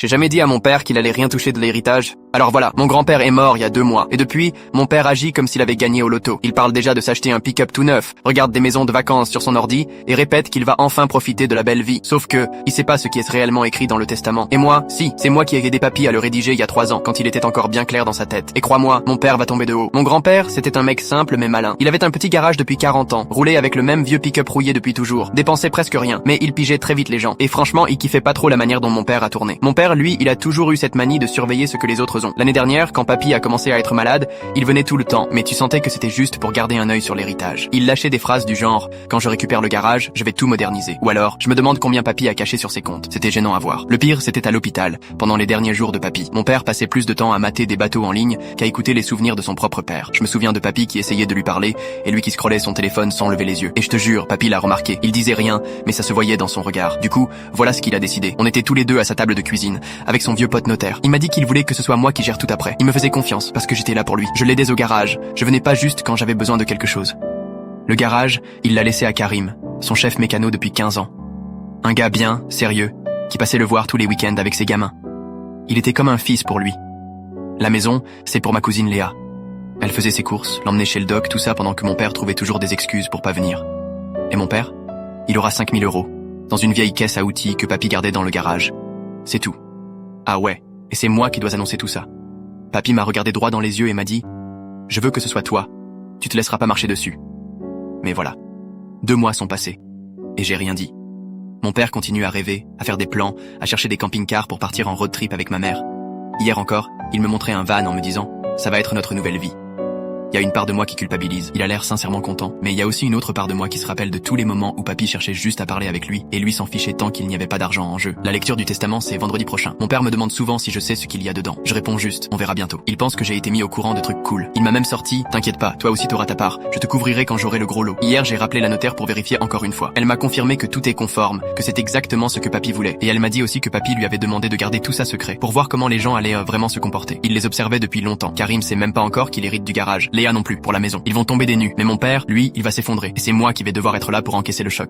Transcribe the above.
J'ai jamais dit à mon père qu'il allait rien toucher de l'héritage. Alors voilà, mon grand-père est mort il y a 2 mois, et depuis, mon père agit comme s'il avait gagné au loto. Il parle déjà de s'acheter un pick-up tout neuf, regarde des maisons de vacances sur son ordi, et répète qu'il va enfin profiter de la belle vie. Sauf que, il sait pas ce qui est réellement écrit dans le testament. Et moi, si, c'est moi qui ai aidé papy à le rédiger il y a 3 ans, quand il était encore bien clair dans sa tête. Et crois-moi, mon père va tomber de haut. Mon grand-père, c'était un mec simple mais malin. Il avait un petit garage depuis 40 ans, roulé avec le même vieux pick-up rouillé depuis toujours, dépensait presque rien, mais il pigeait très vite les gens. Et franchement, il kiffait pas trop la manière dont mon père a tourné. Mon père, lui, il a toujours eu cette manie de surveiller ce que les autres ont. L'année dernière, quand papy a commencé à être malade, il venait tout le temps, mais tu sentais que c'était juste pour garder un œil sur l'héritage. Il lâchait des phrases du genre « Quand je récupère le garage, je vais tout moderniser » ou alors « Je me demande combien papy a caché sur ses comptes ». C'était gênant à voir. Le pire, c'était à l'hôpital, pendant les derniers jours de papy. Mon père passait plus de temps à mater des bateaux en ligne qu'à écouter les souvenirs de son propre père. Je me souviens de papy qui essayait de lui parler et lui qui scrollait son téléphone sans lever les yeux. Et je te jure, papy l'a remarqué. Il disait rien, mais ça se voyait dans son regard. Du coup, voilà ce qu'il a décidé. On était tous les deux à sa table de cuisine, avec son vieux pote notaire. Il m'a dit qu'il voulait que ce soit moi qui gère tout après. Il me faisait confiance, parce que j'étais là pour lui. Je l'aidais au garage. Je venais pas juste quand j'avais besoin de quelque chose. Le garage, il l'a laissé à Karim, son chef mécano depuis 15 ans. Un gars bien, sérieux, qui passait le voir tous les week-ends avec ses gamins. Il était comme un fils pour lui. La maison, c'est pour ma cousine Léa. Elle faisait ses courses, l'emmenait chez le doc, tout ça pendant que mon père trouvait toujours des excuses pour pas venir. Et mon père, il aura 5 000 €, dans une vieille caisse à outils que papy gardait dans le garage. C'est tout. Ah ouais, et c'est moi qui dois annoncer tout ça. Papy m'a regardé droit dans les yeux et m'a dit « Je veux que ce soit toi. Tu te laisseras pas marcher dessus. » Mais voilà. 2 mois sont passés. Et j'ai rien dit. Mon père continue à rêver, à faire des plans, à chercher des camping-cars pour partir en road trip avec ma mère. Hier encore, il me montrait un van en me disant « Ça va être notre nouvelle vie. » Il y a une part de moi qui culpabilise, il a l'air sincèrement content, mais il y a aussi une autre part de moi qui se rappelle de tous les moments où papy cherchait juste à parler avec lui, et lui s'en fichait tant qu'il n'y avait pas d'argent en jeu. La lecture du testament, c'est vendredi prochain. Mon père me demande souvent si je sais ce qu'il y a dedans. Je réponds juste, on verra bientôt. Il pense que j'ai été mis au courant de trucs cool. Il m'a même sorti, t'inquiète pas, toi aussi t'auras ta part, je te couvrirai quand j'aurai le gros lot. Hier, j'ai rappelé la notaire pour vérifier encore une fois. Elle m'a confirmé que tout est conforme, que c'est exactement ce que papy voulait, et elle m'a dit aussi que papy lui avait demandé de garder tout ça secret, pour voir comment les gens allaient vraiment se comporter. Il les observait depuis longtemps. Karim sait même pas encore qu'il hérite du garage. Léa non plus, pour la maison. Ils vont tomber des nues, mais mon père, lui, il va s'effondrer. Et c'est moi qui vais devoir être là pour encaisser le choc.